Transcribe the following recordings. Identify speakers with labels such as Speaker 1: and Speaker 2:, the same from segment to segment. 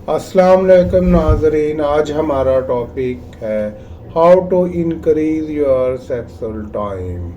Speaker 1: अस्सलाम वालेकुम नाजरीन। आज हमारा टॉपिक है how to increase your sexual time.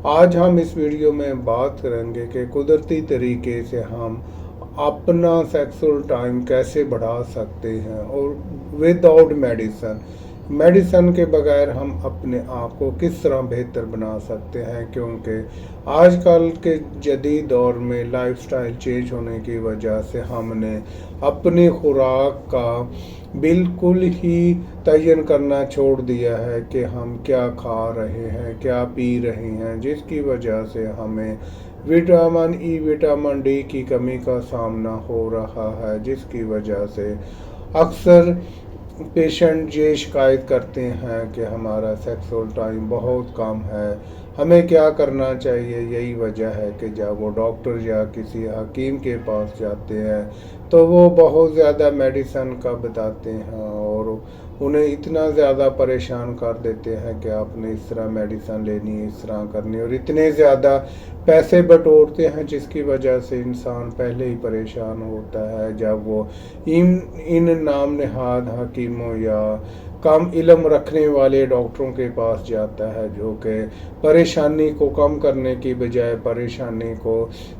Speaker 1: आज हम इस वीडियो में बात करेंगे कि कुदरती तरीके से हम अपना सेक्सुअल टाइम कैसे बढ़ा सकते हैं और विदाउट मेडिसन के बगैर हम अपने आप को किस तरह बेहतर बना सकते हैं, क्योंकि आजकल के जदीद दौर में लाइफस्टाइल चेंज होने की वजह से हमने अपनी खुराक का बिल्कुल ही तयन करना छोड़ दिया है कि हम क्या खा रहे हैं, क्या पी रहे हैं, जिसकी वजह से हमें विटामिन ई, विटामिन डी की कमी का सामना हो रहा है, जिसकी वजह से अक्सर पेशेंट ये शिकायत करते हैं कि हमारा सेक्सुअल टाइम बहुत कम है, हमें क्या करना चाहिए। यही वजह है कि जब वो डॉक्टर या किसी हकीम के पास जाते हैं तो वो बहुत ज़्यादा मेडिसन का बताते हैं और उन्हें इतना ज़्यादा परेशान कर देते हैं कि आपने इस तरह मेडिसन लेनी है, इस तरह करनी है, और इतने ज़्यादा पैसे बटोरते हैं जिसकी वजह से इंसान पहले ही परेशान होता है जब वो इन नाम नहाद हकीमों या कम इल्म रखने वाले डॉक्टरों के पास जाता है, जो कि परेशानी को कम करने की बजाय परेशानी को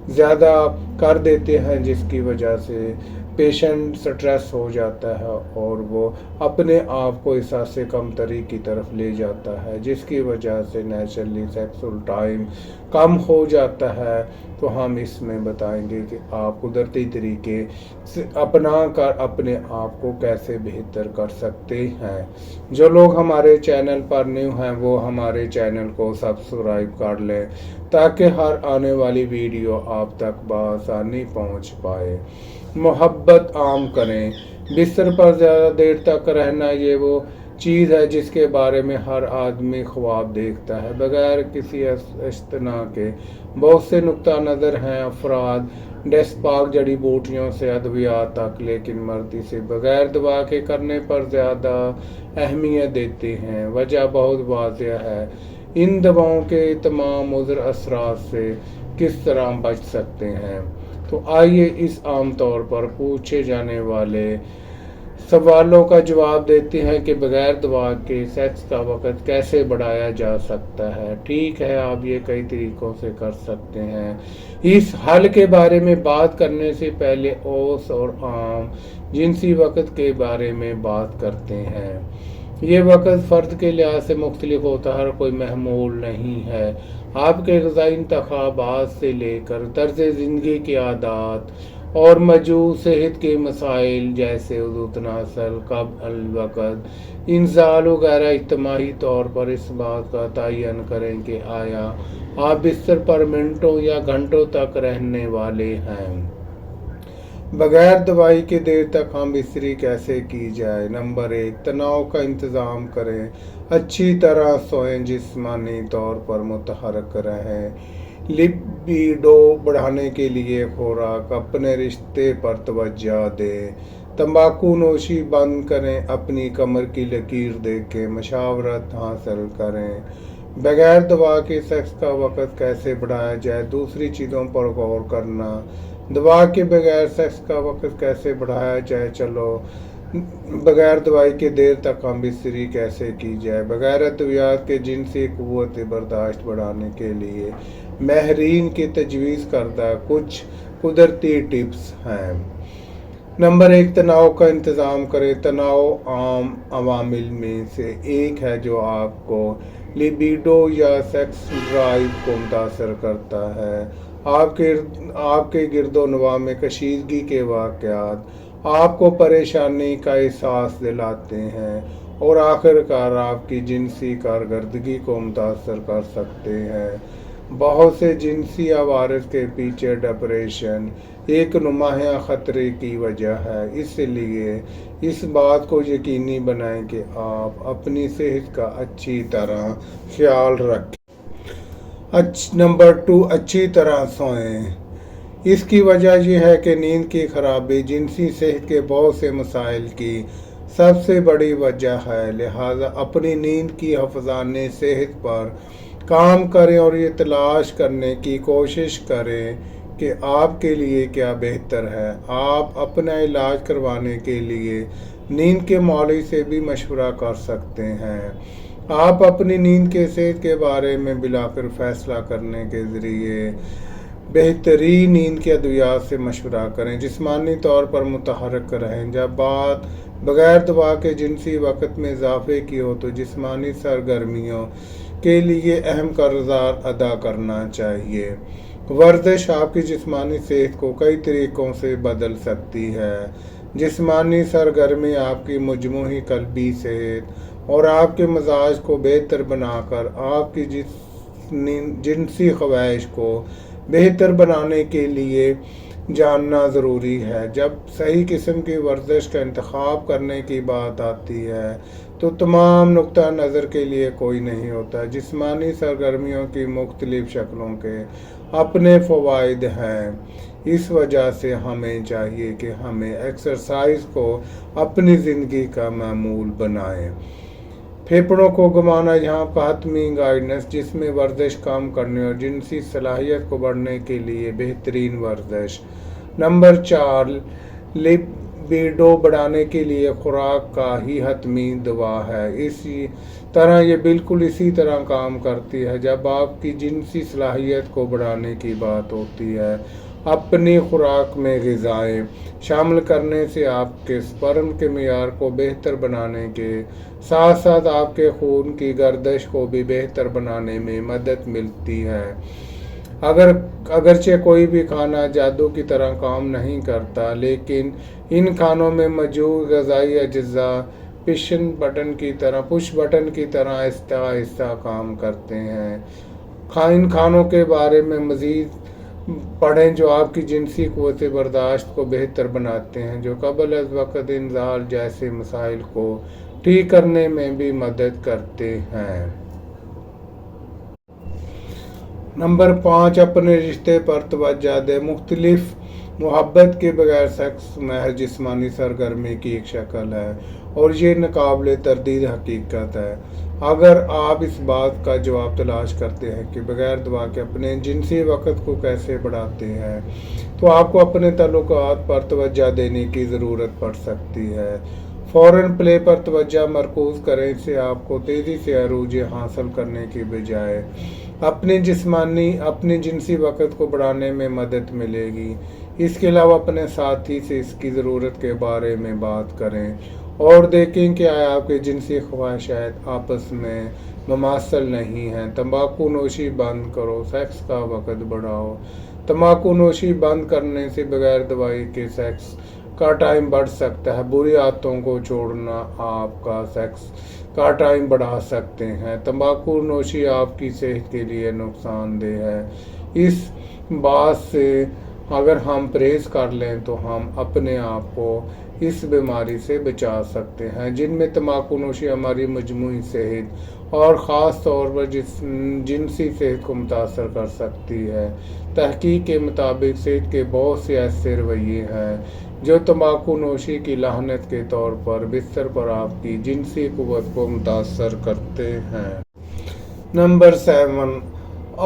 Speaker 1: ज़्यादा कर देते हैं, जिसकी वजह से पेशेंट स्ट्रेस हो जाता है और वो अपने आप को इस से कमतरी की तरफ ले जाता है, जिसकी वजह से नेचुरली सेक्सुअल टाइम कम हो जाता है। तो हम इसमें बताएंगे कि आप कुदरती तरीके से अपना कर अपने आप को कैसे बेहतर कर सकते हैं। जो लोग हमारे चैनल पर न्यू हैं वो हमारे चैनल को सब्सक्राइब कर लें ताकि हर आने वाली वीडियो आप तक बआसानी पहुंच पाए। मोहब्बत आम करें। बिस्तर पर ज़्यादा देर तक रहना ये वो चीज़ है जिसके बारे में हर आदमी ख्वाब देखता है, बगैर किसी इस्तना के। बहुत से नुक्ता नज़र हैं अफराद डेस्पाक जड़ी बूटियों से अद्वियात तक, लेकिन मर्दी से बगैर दवा के करने पर ज़्यादा अहमियत देते हैं। वजह बहुत वाज़ेह है। इन दवाओं के तमाम मुज़र असरात से किस तरह बच सकते हैं, तो आइए इस आम तौर पर पूछे जाने वाले सवालों का जवाब देते हैं कि बगैर दवा के सेक्स का वक़्त कैसे बढ़ाया जा सकता है। ठीक है, आप ये कई तरीक़ों से कर सकते हैं। इस हल के बारे में बात करने से पहले औस और आम जिनसी वक़्त के बारे में बात करते हैं। ये वक़्त फ़र्द के लिहाज से मुख्तलिफ होता है, हर कोई महमूल नहीं है। आपके ग़िज़ाई इंतख़ाबात से लेकर तर्ज़ ज़िंदगी की आदत और मौजूद सेहत के मसाइल जैसे वज़ू तनासल, क़ब्ल वक़्त, इंज़ाल वगैरह इज्तिमाई तौर पर इस बात का तयन करें कि आया आप बिस्तर पर मिनटों या घंटों तक रहने वाले हैं। बगैर दवाई के देर तक हम बिस्तरी कैसे की जाए। नंबर 1, तनाव का इंतज़ाम करें। अच्छी तरह सोएं, जिस्मानी तौर पर मुतहरक रहें। लिबिडो बढ़ाने के लिए खुराक, अपने रिश्ते पर तवज्जो दें। तंबाकू नोशी बंद करें, अपनी कमर की लकीर देखें, मशावरत हासिल करें। बगैर दवा के सेक्स का वक़्त कैसे बढ़ाया जाए। दूसरी चीज़ों पर गौर करना। दवा के बगैर सेक्स का वक़्त कैसे बढ़ाया जाए। चलो बगैर दवाई के देर तक हम बिस्तरी कैसे की जाए। बगैर अद्वियात के जिनसी क़ुव्वत बर्दाश्त बढ़ाने के लिए माहिरीन की तजवीज़ करदा कुछ कुदरती टिप्स हैं। नंबर 1, तनाव का इंतज़ाम करें। तनाव आम अवामिल में से एक है जो आपको लिबिडो या सेक्स ड्राइव को मुतासर करता है। आपके गिरदोनवा में कशीदगी के वाक़यात आपको परेशानी का एहसास दिलाते हैं और आखिरकार आपकी जिनसी कारकर्दगी को मुतासर कर सकते हैं। बहुत से जिनसी आवारस के पीछे डिप्रेशन एक नुमाया ख़तरे की वजह है, इसलिए इस बात को यकीनी बनाएं कि आप अपनी सेहत का अच्छी तरह ख्याल रखें। नंबर 2, अच्छी तरह सोएं। इसकी वजह यह है कि नींद की खराबी जिनसी सेहत के बहुत से मसाइल की सबसे बड़ी वजह है, लिहाजा अपनी नींद की हिफाज़ाने सेहत पर काम करें और ये तलाश करने की कोशिश करें کہ آپ کے لیے کیا بہتر ہے۔ آپ اپنا علاج کروانے کے لیے نیند کے معالج سے بھی مشورہ کر سکتے ہیں۔ آپ اپنی نیند کے صحت کے بارے میں بالآخر فیصلہ کرنے کے ذریعے بہترین نیند کے ادویات سے مشورہ کریں۔ جسمانی طور پر متحرک رہیں۔ جب بات بغیر دوا کے جنسی وقت میں اضافے کی ہو تو جسمانی سرگرمیوں کے لیے اہم کردار ادا کرنا چاہیے۔ ورزش آپ کی جسمانی صحت کو کئی طریقوں سے بدل سکتی ہے۔ جسمانی سرگرمی آپ کی مجموعی قلبی صحت اور آپ کے مزاج کو بہتر بنا کر آپ کی جنسی خواہش کو بہتر بنانے کے لیے جاننا ضروری ہے۔ جب صحیح قسم کی ورزش کا انتخاب کرنے کی بات آتی ہے تو تمام نقطہ نظر کے لیے کوئی نہیں ہوتا۔ جسمانی سرگرمیوں کی مختلف شکلوں کے اپنے فوائد ہیں۔ اس وجہ سے ہمیں چاہیے کہ ہمیں ایکسرسائز کو اپنی زندگی کا معمول بنائیں۔ پھیپھڑوں کو گھمانا یہاں کا حتمی گائیڈنس، جس میں ورزش کام کرنے اور جنسی صلاحیت کو بڑھانے کے لیے بہترین ورزش۔ نمبر 4، لیبیڈو بڑھانے کے لیے خوراک کا ہی حتمی دوا ہے۔ اسی طرح یہ بالکل اسی طرح کام کرتی ہے جب آپ کی جنسی صلاحیت کو بڑھانے کی بات ہوتی ہے۔ اپنی خوراک میں غذائیں شامل کرنے سے آپ کے سپرم کے معیار کو بہتر بنانے کے ساتھ ساتھ آپ کے خون کی گردش کو بھی بہتر بنانے میں مدد ملتی ہے۔ اگرچہ کوئی بھی کھانا جادو کی طرح کام نہیں کرتا، لیکن ان کھانوں میں موجود غذائی اجزاء پش بٹن کی طرح آہستہ آہستہ کام کرتے ہیں۔ ان کھانوں کے بارے میں مزید پڑھیں جو آپ کی جنسی قوت برداشت کو بہتر بناتے ہیں، جو قبل از وقت انزال جیسے مسائل کو ٹھیک کرنے میں بھی مدد کرتے ہیں۔ نمبر 5، اپنے رشتے پر توجہ دیں۔ مختلف محبت کے بغیر سیکس محض جسمانی سرگرمی کی ایک شکل ہے اور یہ ناقابل تردید حقیقت ہے۔ اگر آپ اس بات کا جواب تلاش کرتے ہیں کہ بغیر دوا کے اپنے جنسی وقت کو کیسے بڑھاتے ہیں، تو آپ کو اپنے تعلقات پر توجہ دینے کی ضرورت پڑ سکتی ہے۔ فوراً پلے پر توجہ مرکوز کریں۔ اس سے آپ کو تیزی سے عروج حاصل کرنے کی بجائے اپنے جنسی وقت کو بڑھانے میں مدد ملے گی۔ اس کے علاوہ اپنے ساتھی سے اس کی ضرورت کے بارے میں بات کریں اور دیکھیں کہ آیا آپ کے جنسی خواہشات آپس میں مماثل نہیں ہیں۔ تمباکو نوشی بند کرو، سیکس کا وقت بڑھاؤ۔ تمباکو نوشی بند کرنے سے بغیر دوائی کے سیکس کا ٹائم بڑھ سکتا ہے۔ بری عادتوں کو چھوڑنا آپ کا سیکس کا ٹائم بڑھا سکتے ہیں۔ تمباکو نوشی آپ کی صحت کے لیے نقصان دہ ہے۔ اس بات سے اگر ہم پرہیز کر لیں تو ہم اپنے آپ کو اس بیماری سے بچا سکتے ہیں، جن میں تمباکو نوشی ہماری مجموعی صحت اور خاص طور پر جنسی صحت کو متاثر کر سکتی ہے۔ تحقیق کے مطابق صحت کے بہت سے ایسے رویے ہیں جو تمباکو نوشی کی لعنت کے طور پر بستر پر آپ کی جنسی قوت کو متاثر کرتے ہیں۔ نمبر 7،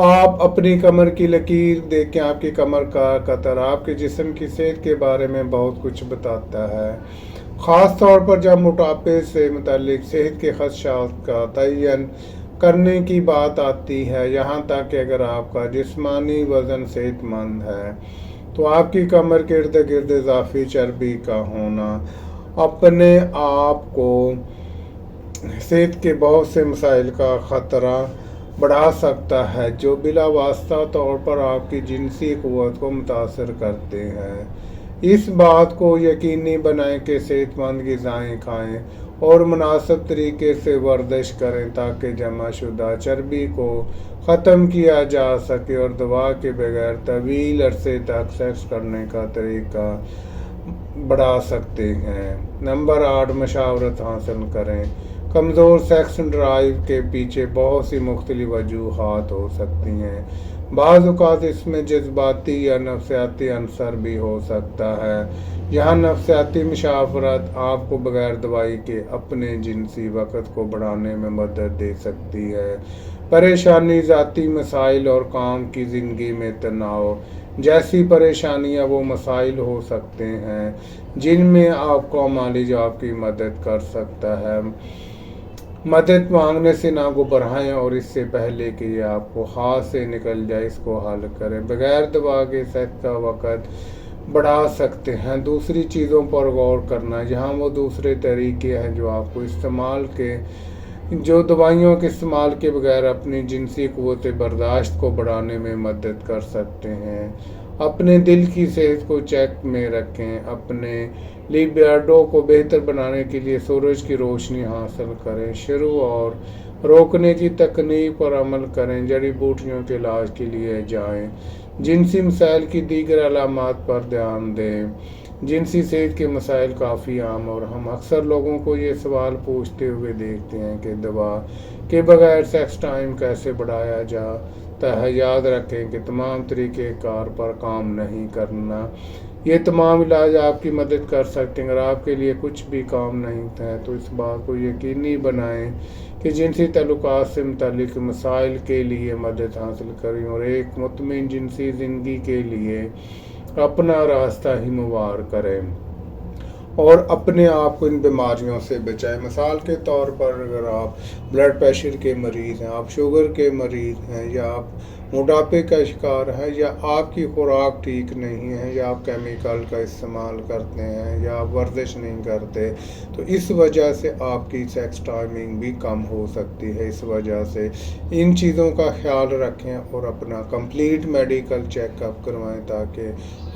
Speaker 1: آپ اپنی کمر کی لکیر دیکھیں۔ آپ کی کمر کا قطر آپ کے جسم کی صحت کے بارے میں بہت کچھ بتاتا ہے، خاص طور پر جب موٹاپے سے متعلق صحت کے خدشات کا تعین کرنے کی بات آتی ہے۔ یہاں تک کہ اگر آپ کا جسمانی وزن صحت مند ہے تو آپ کی کمر کے ارد گرد اضافی چربی کا ہونا اپنے آپ کو صحت کے بہت سے مسائل کا خطرہ بڑھا سکتا ہے، جو بلا واسطہ طور پر آپ کی جنسی قوت کو متاثر کرتے ہیں۔ اس بات کو یقینی بنائیں کہ صحت مند غذائیں کھائیں اور مناسب طریقے سے ورزش کریں تاکہ جمع شدہ چربی کو ختم کیا جا سکے اور دوا کے بغیر طویل عرصے تک سیکس کرنے کا طریقہ بڑھا سکتے ہیں۔ نمبر 8، مشاورت حاصل کریں۔ کمزور سیکس ڈرائیو کے پیچھے بہت سی مختلف وجوہات ہو سکتی ہیں۔ بعض اوقات اس میں جذباتی یا نفسیاتی عنصر بھی ہو سکتا ہے۔ یہاں نفسیاتی مشاورت آپ کو بغیر دوائی کے اپنے جنسی وقت کو بڑھانے میں مدد دے سکتی ہے۔ پریشانی، ذاتی مسائل اور کام کی زندگی میں تناؤ जैसी परेशानियां वो मसाइल हो सकते हैं जिनमें आपका मालिक आपकी मदद कर सकता है। मदद मांगने से ना घबराएं और इससे पहले कि ये आपको हाथ से निकल जाए इसको हल करें। बगैर दवा के सेक्स का वक़्त बढ़ा सकते हैं। दूसरी चीज़ों पर गौर करना, जहाँ वो दूसरे तरीके हैं जो आपको इस्तेमाल के जो दवाइयों के इस्तेमाल के बगैर अपनी जिनसी क़ुव्वत बर्दाश्त को बढ़ाने में मदद कर सकते हैं। अपने दिल की सेहत को चेक में रखें। अपने लिबिडो को बेहतर बनाने के लिए सूरज की रोशनी हासिल करें। शुरू और रोकने की तकनीक पर अमल करें। जड़ी बूटियों के इलाज के लिए जाएं। जिनसी मसाइल की दीगर अलामात पर ध्यान दें। जिनसी सेहत के मसाइल काफ़ी आम और हम अक्सर लोगों को ये सवाल पूछते हुए देखते हैं कि दवा के बगैर सेक्स टाइम कैसे बढ़ाया जाता है। याद रखें कि तमाम तरीके कार पर काम नहीं करना। ये तमाम इलाज आपकी मदद कर सकते हैं। अगर आपके लिए कुछ भी काम नहीं है तो इस बात को यकीनी बनाएं कि जिनसी ताल्लुकात से मुतालिक मसाइल के लिए मदद हासिल करें और एक मुतमिन जिनसी ज़िंदगी के लिए अपना रास्ता हमवार करें और अपने आप को इन बीमारियों से बचाएं। मिसाल के तौर पर अगर आप ब्लड प्रेशर के मरीज़ हैं, आप शुगर के मरीज़ हैं, या आप मोटापे का शिकार है, या आपकी खुराक ठीक नहीं है, या आप केमिकल का इस्तेमाल करते हैं, या आप वर्जिश नहीं करते, तो इस वजह से आपकी सेक्स टाइमिंग भी कम हो सकती है। इस वजह से इन चीज़ों का ख्याल रखें और अपना कंप्लीट मेडिकल चेकअप करवाएं ताकि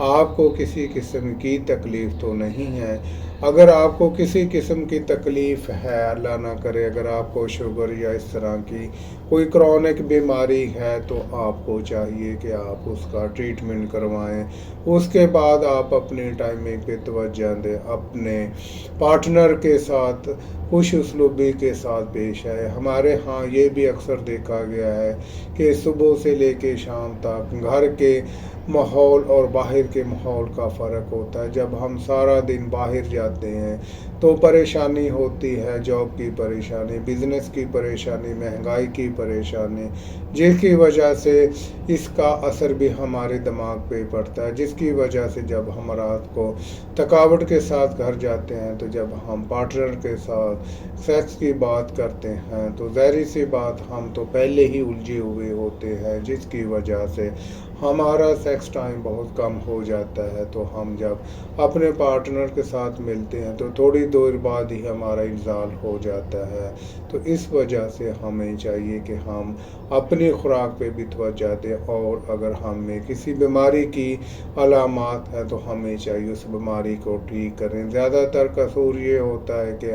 Speaker 1: आपको किसी किस्म की तकलीफ़ तो नहीं है। अगर आपको किसी किस्म की तकलीफ़ है, अल्लाह ना करे, अगर आपको शुगर या इस तरह की कोई क्रॉनिक बीमारी है तो आपको चाहिए कि आप उसका ट्रीटमेंट करवाएं। उसके बाद आप अपने टाइमिंग पे तवज्जो दें। अपने पार्टनर के साथ खुश उसलूबी के साथ पेश आए। हमारे यहाँ ये भी अक्सर देखा गया है कि सुबह से लेके शाम तक घर के माहौल और बाहर के माहौल का फ़र्क होता है। जब हम सारा दिन बाहर जाते हैं तो परेशानी होती है, जॉब की परेशानी, बिज़नेस की परेशानी, महंगाई की परेशानी, जिसकी वजह से इसका असर भी हमारे दिमाग पे पड़ता है, जिसकी वजह से जब हम रात को थकावट के साथ घर जाते हैं तो जब हम पार्टनर के साथ सेक्स की बात करते हैं तो ज़ाहिर सी बात हम तो पहले ही उलझे हुए होते हैं, जिसकी वजह से हमारा सेक्स टाइम बहुत कम हो जाता है। तो हम जब अपने पार्टनर के साथ मिलते हैं तो थोड़ी देर बाद ही हमारा इंजाल हो जाता है। तो इस वजह से हमें चाहिए कि हम अपनी खुराक पे भी तवज्जो दें और अगर हमें किसी बीमारी की अलामात है तो हमें चाहिए उस बीमारी को ठीक करें। ज़्यादातर कसूर ये होता है कि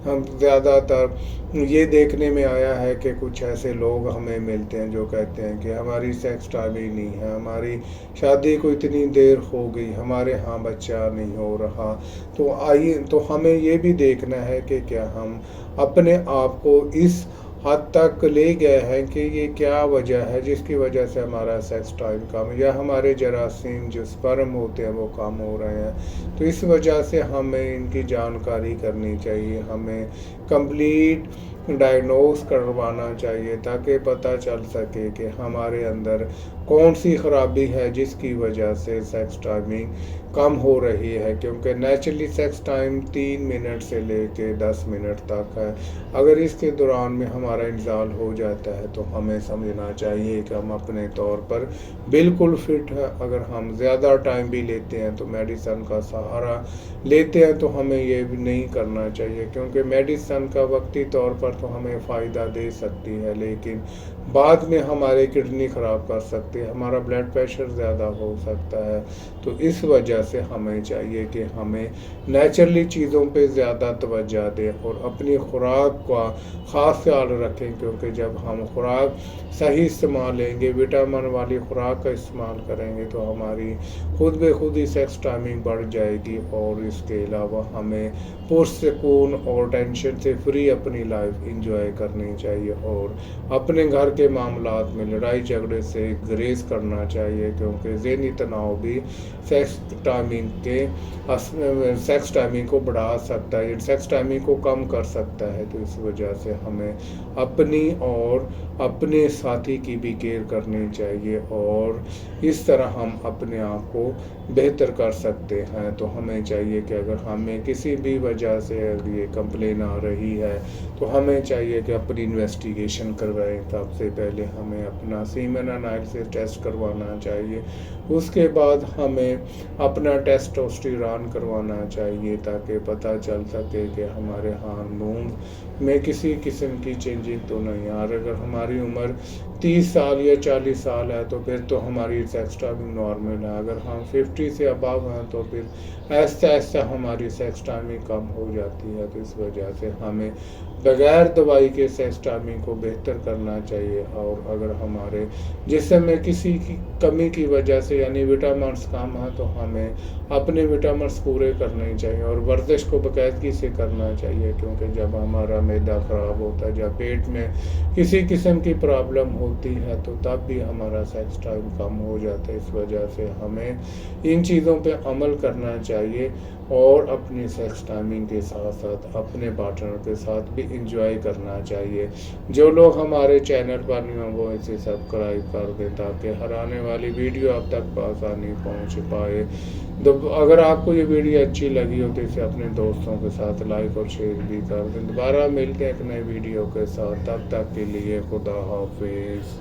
Speaker 1: हम ज़्यादातर ये देखने में आया है कि कुछ ऐसे लोग हमें मिलते हैं जो कहते हैं कि हमारी सेक्स टाइम ही नहीं है, हमारी शादी को इतनी देर हो गई, हमारे यहाँ बच्चा नहीं हो रहा। तो आइए, तो हमें ये भी देखना है कि क्या हम अपने आप को इस हद तक ले गए हैं कि ये क्या वजह है जिसकी वजह से हमारा सेक्स टाइम कम, या हमारे जरासीम जो स्पर्म होते हैं वो कम हो रहे हैं। तो इस वजह से हमें इनकी जानकारी करनी चाहिए, हमें कंप्लीट डायग्नोस करवाना चाहिए ताकि पता चल सके कि हमारे अंदर कौन सी ख़राबी है जिसकी वजह से सेक्स टाइमिंग कम हो रही है। क्योंकि नेचुरली सेक्स टाइम 3 मिनट से लेके 10 मिनट तक है। अगर इसके दौरान में हमारा इंजाल हो जाता है तो हमें समझना चाहिए कि हम अपने तौर पर बिल्कुल फिट है। अगर हम ज़्यादा टाइम भी लेते हैं तो मेडिसन का सहारा लेते हैं तो हमें ये भी नहीं करना चाहिए, क्योंकि मेडिसन का वक्ती तौर पर तो हमें फ़ायदा दे सकती है लेकिन बाद में हमारे किडनी ख़राब कर सकती है, हमारा ब्लड प्रेशर ज़्यादा हो सकता है। तो इस वजह से हमें चाहिए कि हमें नेचुरली चीज़ों पे ज़्यादा तवज्जो दें और अपनी खुराक का ख़ास ख्याल रखें, क्योंकि जब हम खुराक सही इस्तेमाल लेंगे, विटामिन वाली खुराक का इस्तेमाल करेंगे तो हमारी खुद ब खुद ही सेक्स टाइमिंग बढ़ जाएगी। और इसके अलावा हमें पुरसकून और टेंशन से फ्री अपनी लाइफ इंजॉय करनी चाहिए और अपने घर के मामलात में लड़ाई झगड़े से ग्रेज करना चाहिए, क्योंकि ज़हनी तनाव भी सेक्स सेक्स टाइमिंग को बढ़ा सकता है, सेक्स टाइमिंग को कम कर सकता है। तो इस वजह से हमें अपनी और अपने साथी की भी केयर करनी चाहिए और इस तरह हम अपने आप को बेहतर कर सकते हैं। तो हमें चाहिए कि अगर हमें किसी भी वजह से ये कंप्लेन आ रही है तो हमें चाहिए कि अपनी इन्वेस्टिगेशन करवाएं। सबसे पहले हमें अपना सीमेन एनालिसिस टेस्ट करवाना चाहिए, उसके बाद हमें अपना टेस्टोस्टेरोन करवाना चाहिए ताकि पता चल सके कि हमारे हार्मोन में किसी किस्म की चेंजिंग तो नहीं आ रही। अगर हमारी उम्र 30 साल या 40 साल है तो फिर तो हमारी सेक्स टाइमिंग नॉर्मल है। अगर हम 50 से अबव हैं तो फिर ऐसा ऐसा हमारी सेक्स टाइमिंग कम हो जाती है। तो इस वजह से हमें बगैर दवाई के सेक्स टाइमिंग को बेहतर करना चाहिए। और अगर हमारे जिस्म में किसी की कमी की वजह से यानी विटामिन्स कम है तो हमें अपने विटामिन्स पूरे करने चाहिए और वर्जिश को बाकायदगी से करना चाहिए, क्योंकि जब हमारा मैदा ख़राब होता है, जब पेट में किसी किस्म की प्रॉब्लम होती है तो तब भी हमारा सेक्स टाइम कम हो जाता है। इस वजह से हमें इन चीज़ों पे अमल करना चाहिए और अपनी सेक्स टाइमिंग के साथ साथ अपने पार्टनर के साथ भी इंजॉय करना चाहिए। जो लोग हमारे चैनल पर नहीं हैं वो इसे सब्सक्राइब कर दें ताकि हर आने वाली वीडियो आप तक बआसानी पहुंच पाए। तो अगर आपको ये वीडियो अच्छी लगी हो तो इसे अपने दोस्तों के साथ लाइक और शेयर भी कर दें। दोबारा मिलते हैं एक नए वीडियो के साथ, तब तक के लिए खुदा हाफिज़।